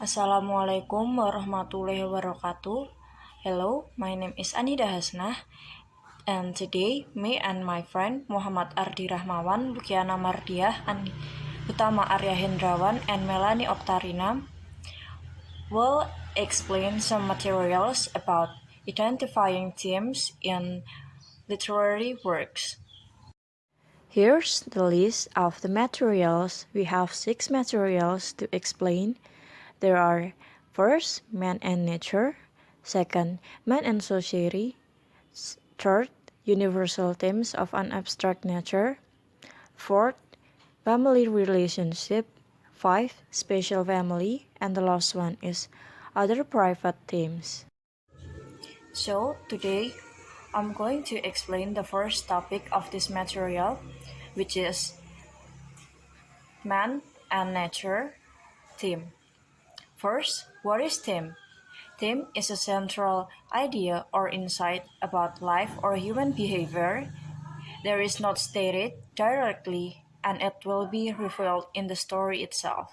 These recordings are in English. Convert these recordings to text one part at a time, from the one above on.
Assalamualaikum warahmatullahi wabarakatuh. Hello, my name is Anida Hasnah, and today me and my friend Muhammad Ardi Rahmawan, Bukiana Mardiah, Utama Arya Hendrawan, and Melanie Oktarina will explain some materials about identifying themes in literary works. Here's the list of the materials. We have 6 materials to explain. There are first, man and nature, second, man and society, third, universal themes of an abstract nature, fourth, family relationship, five, special family, and the last one is other private themes. So today I'm going to explain the first topic of this material, which is man and nature theme. First, what is theme? Theme is a central idea or insight about life or human behavior. There is not stated directly, and it will be revealed in the story itself.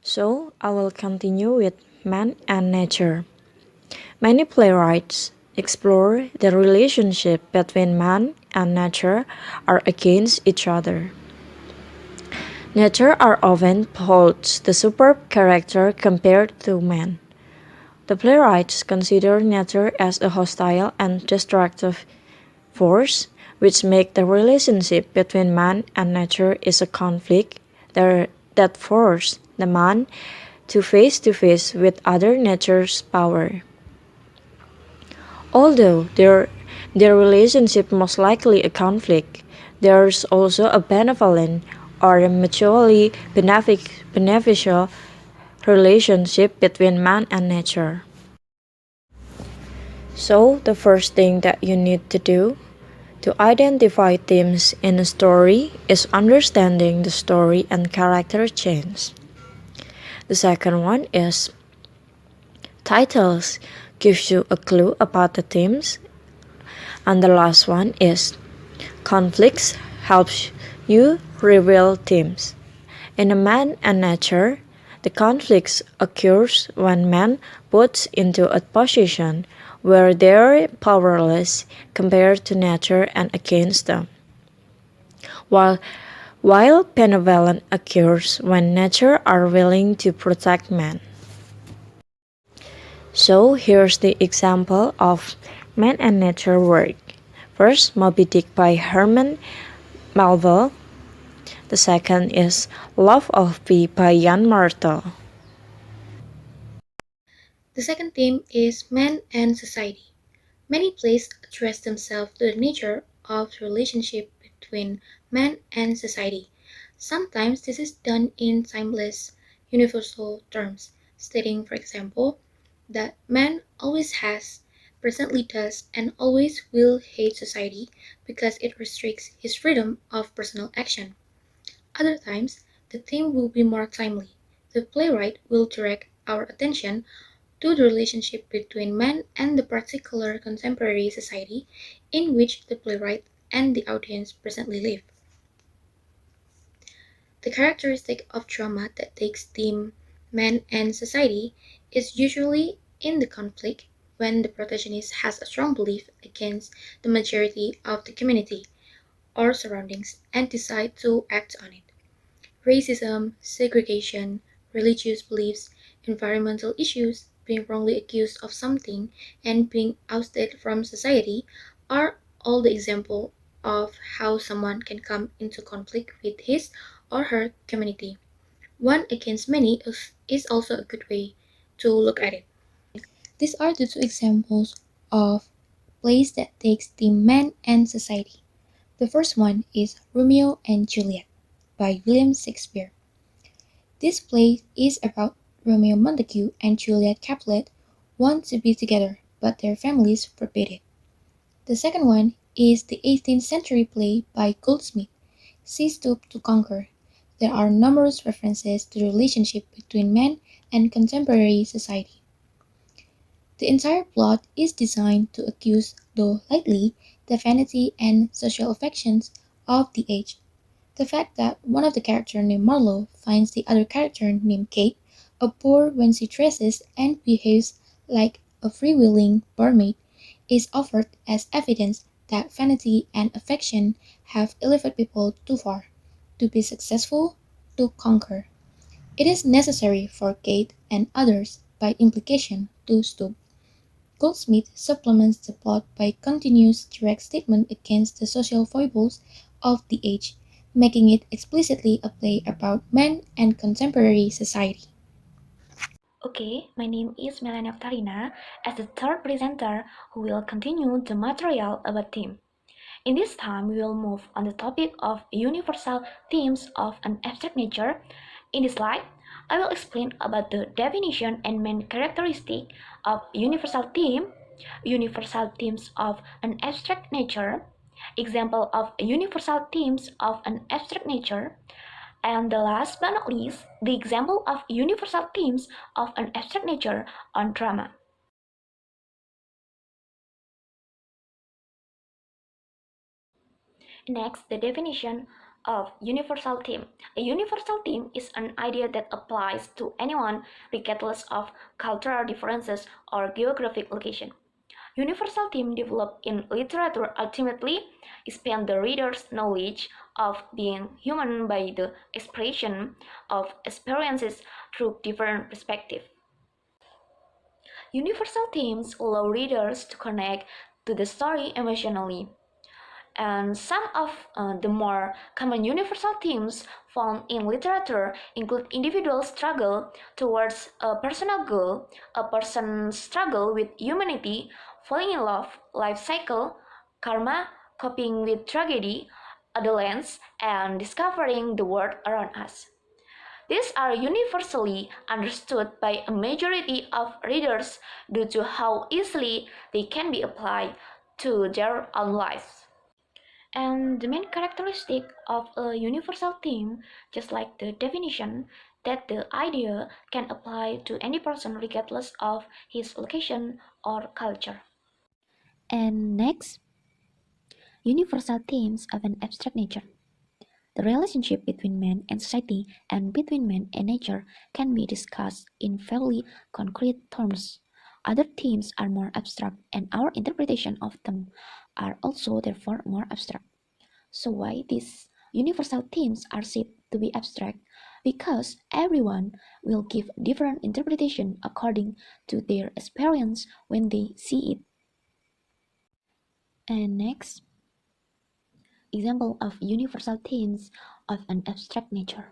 So, I will continue with man and nature. Many playwrights explore the relationship between man and nature or against each other. Nature are often holds the superb character compared to man. The playwrights consider nature as a hostile and destructive force, which make the relationship between man and nature is a conflict that force the man to face with other nature's power. Although their relationship most likely a conflict, there's also a benevolent or a mutually beneficial relationship between man and nature. So, the first thing that you need to do to identify themes in a story is understanding the story and character change. The second one is titles gives you a clue about the themes. And the last one is conflicts helps you reveal themes. In a man and nature, the conflicts occurs when man puts into a position where they're powerless compared to nature and against them. While benevolent occurs when nature are willing to protect man. So here's the example of man and nature work. First, Moby Dick by Herman Melville. The second is Love of Pi by Jan Martel. The second theme is man and society. Many plays address themselves to the nature of the relationship between man and society. Sometimes this is done in timeless, universal terms, stating, for example, that man always has, presently does, and always will hate society because it restricts his freedom of personal action. Other times, the theme will be more timely. The playwright will direct our attention to the relationship between man and the particular contemporary society in which the playwright and the audience presently live. The characteristic of drama that takes theme man and society is usually in the conflict when the protagonist has a strong belief against the majority of the community or surroundings and decide to act on it. Racism, segregation, religious beliefs, environmental issues, being wrongly accused of something, and being ousted from society are all the example of how someone can come into conflict with his or her community. One against many is also a good way to look at it. These are the two examples of plays that takes the man and society. The first one is Romeo and Juliet by William Shakespeare. This play is about Romeo Montague and Juliet Capulet want to be together, but their families forbid it. The second one is the 18th century play by Goldsmith, She Stooped to Conquer. There are numerous references to the relationship between men and contemporary society. The entire plot is designed to accuse, though lightly, the vanity and social affections of the age. The fact that one of the characters named Marlowe finds the other character named Kate a bore when she dresses and behaves like a freewheeling barmaid is offered as evidence that vanity and affection have elevated people too far to be successful, to conquer. It is necessary for Kate and others, by implication, to stoop. Goldsmith supplements the plot by continuous direct statement against the social foibles of the age, making it explicitly a play about men and contemporary society. Okay, my name is Melania Tarina as the third presenter who will continue the material about theme. In this time, we will move on the topic of universal themes of an abstract nature. In this slide, I will explain about the definition and main characteristic of universal themes of an abstract nature, example of universal themes of an abstract nature, and the last but not least, the example of universal themes of an abstract nature on drama. Next, the definition of universal theme. A universal theme is an idea that applies to anyone regardless of cultural differences or geographic location. Universal theme developed in literature ultimately expand the reader's knowledge of being human by the expression of experiences through different perspectives. Universal themes allow readers to connect to the story emotionally. And some of the more common universal themes found in literature include individual struggle towards a personal goal, a person's struggle with humanity, falling in love, life cycle, karma, coping with tragedy, adolescence, and discovering the world around us. These are universally understood by a majority of readers due to how easily they can be applied to their own lives. And the main characteristic of a universal theme, just like the definition, that the idea can apply to any person regardless of his location or culture. And next, universal themes of an abstract nature. The relationship between man and society and between man and nature can be discussed in fairly concrete terms. Other themes are more abstract, and our interpretation of them are also therefore more abstract. So why these universal themes are said to be abstract? Because everyone will give different interpretation according to their experience when they see it. And next, example of universal themes of an abstract nature.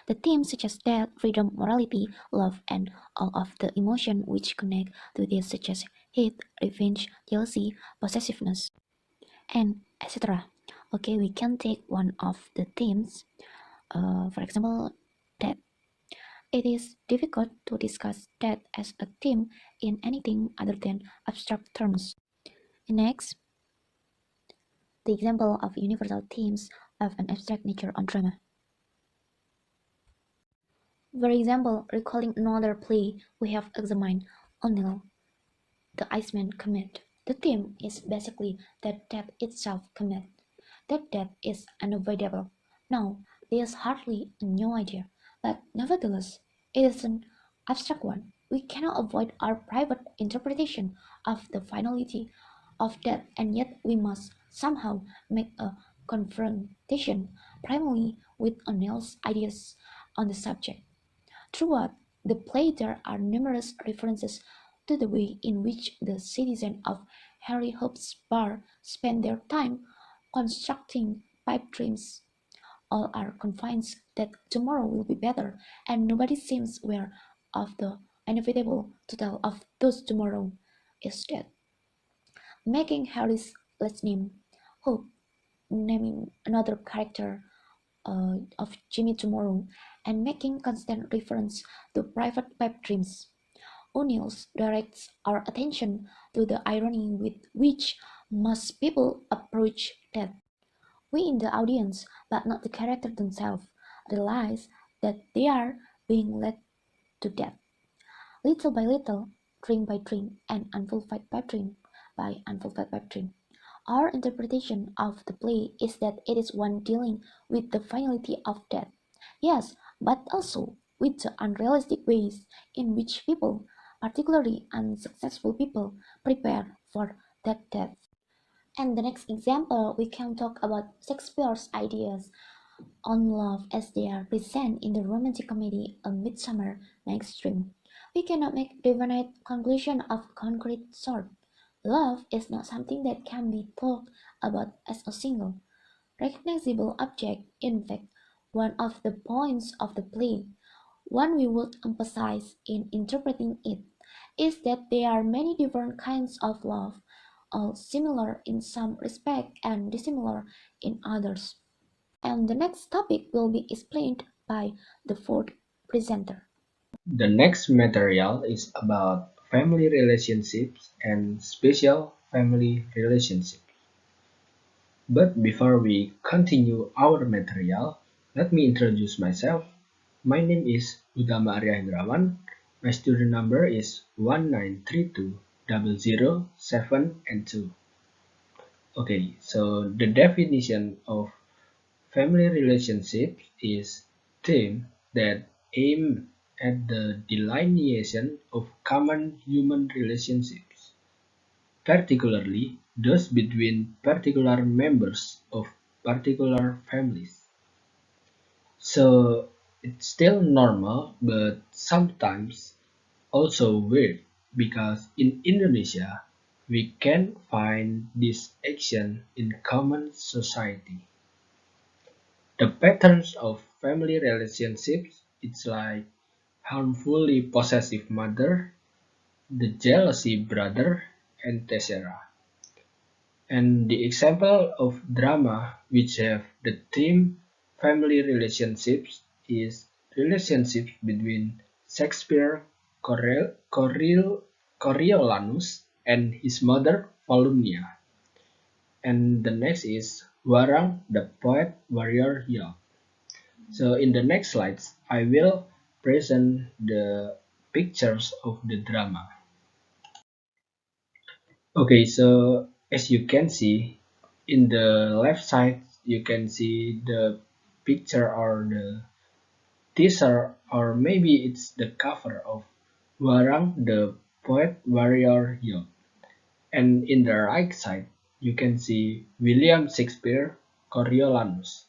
The themes such as death, freedom, morality, love, and all of the emotion which connect to this such as hate, revenge, jealousy, possessiveness, and etc. Okay, we can take one of the themes. For example, death. It is difficult to discuss death as a theme in anything other than abstract terms. Next, the example of universal themes of an abstract nature on drama. For example, recalling another play we have examined, O'Neill, the Iceman comet. The theme is basically that death itself comet. That death is unavoidable. Now, there's hardly a new idea, but nevertheless, it is an abstract one. We cannot avoid our private interpretation of the finality of death, and yet we must somehow make a confrontation, primarily with O'Neill's ideas on the subject. Throughout the play, there are numerous references to the way in which the citizens of Harry Hope's bar spend their time constructing pipe dreams. All are convinced that tomorrow will be better, and nobody seems aware of the inevitable total of those tomorrow is dead, making Harry's last name Hope, naming another character of Jimmy Tomorrow, and making constant reference to private pipe dreams. O'Neill's directs our attention to the irony with which most people approach death. We in the audience, but not the characters themselves, realize that they are being led to death, little by little, dream by dream, and unfulfilled by dream by unfulfilled by dream. Our interpretation of the play is that it is one dealing with the finality of death. Yes, but also with the unrealistic ways in which people, particularly unsuccessful people, prepare for that death. And the next example, we can talk about Shakespeare's ideas on love as they are present in the romantic comedy A Midsummer Night's Dream. We cannot make definite conclusion of concrete sort. Love is not something that can be talked about as a single, recognizable object. In fact, one of the points of the play, one we would emphasize in interpreting it, is that there are many different kinds of love, all similar in some respect and dissimilar in others. And the next topic will be explained by the fourth presenter. The next material is about family relationships and special family relationships. But before we continue our material, let me introduce myself. My name is Utama Arya Hendrawan. My student number is 19320007 and 2. Okay, so the definition of family relationships is theme that aim at the delineation of common human relationships, particularly those between particular members of particular families. So it's still normal, but sometimes also weird because in Indonesia we can find this action in common society. The patterns of family relationships, it's like harmfully possessive mother, the jealousy brother, and etc. And the example of drama which have the theme family relationships is relationships between Shakespeare Coriolanus and his mother Volumnia. And the next is Warang the poet warrior Hill. So in the next slides, I will present the pictures of the drama. Okay, so as you can see, in the left side, you can see the picture or the teaser, or maybe it's the cover of Warang the Poet Warrior Young. And in the right side, you can see William Shakespeare Coriolanus.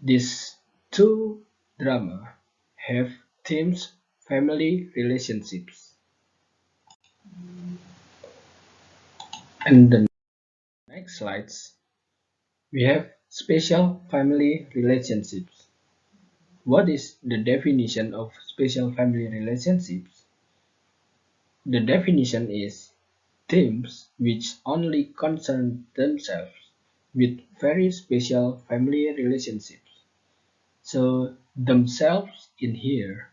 These two drama have themes family relationships. And the next slides, we have special family relationships. What is the definition of special family relationships? The definition is themes which only concern themselves with very special family relationships. So themselves in here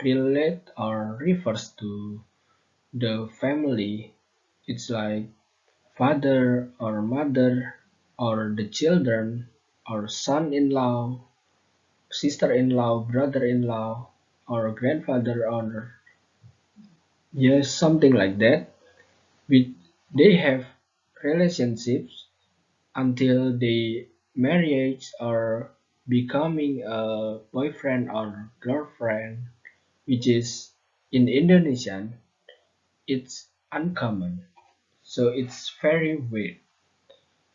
relate or refers to the family. It's like father or mother or the children or son-in-law, sister-in-law, brother-in-law, or grandfather or yes, something like that. With they have relationships until they marriage or becoming a boyfriend or girlfriend, which is in Indonesian, it's uncommon. So it's very weird.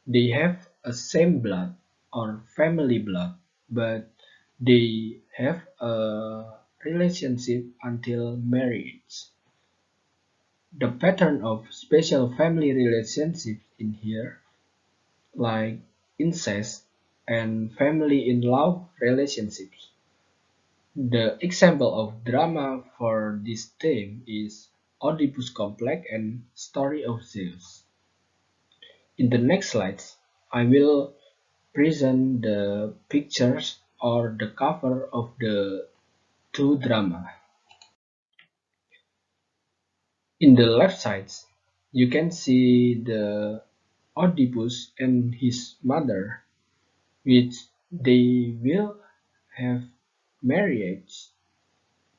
They have a same blood or family blood, but they have a relationship until marriage. The pattern of special family relationships in here, like incest and family in love relationships. The example of drama for this theme is Oedipus Complex and Story of Zeus. In the next slides, I will present the pictures or the cover of the two drama. In the left side, you can see the Oedipus and his mother, which they will have marriage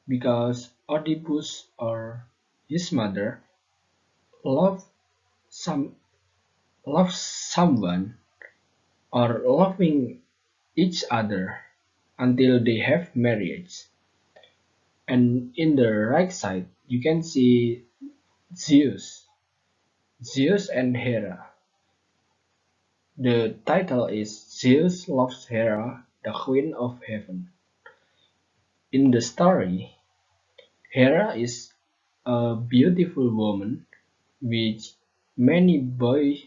because Oedipus or his mother love some love someone or loving each other until they have marriage. And in the right side, you can see Zeus, Zeus and Hera. The title is Zeus loves Hera, the queen of heaven. In the story, Hera is a beautiful woman which many boys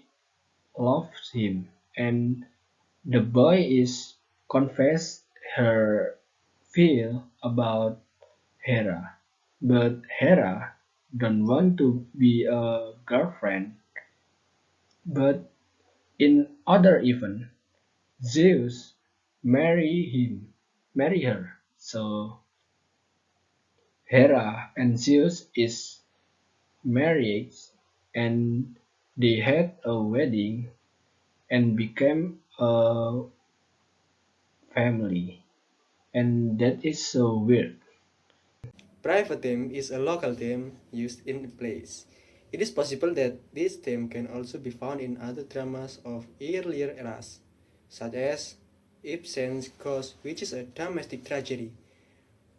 love him, and the boy is confessed her feel about Hera, but Hera don't want to be a girlfriend. But in other event, Zeus marry her. So Hera and Zeus is married, and they had a wedding and became a family. And that is so weird. Private theme is a local theme used in plays. It is possible that this theme can also be found in other dramas of earlier eras, such as Ibsen's Ghost, which is a domestic tragedy,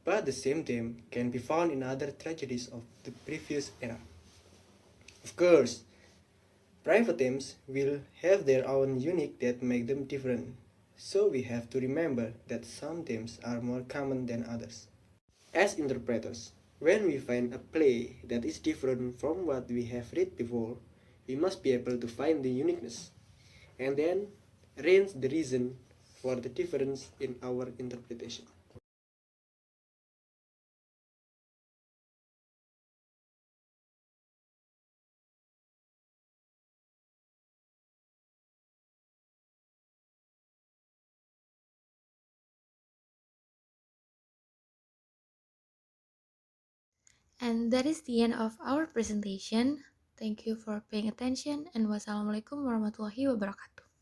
but the same theme can be found in other tragedies of the previous era. Of course, private themes will have their own unique that make them different, so we have to remember that some themes are more common than others. As interpreters, when we find a play that is different from what we have read before, we must be able to find the uniqueness and then arrange the reason for the difference in our interpretation. And that is the end of our presentation. Thank you for paying attention and wassalamualaikum warahmatullahi wabarakatuh.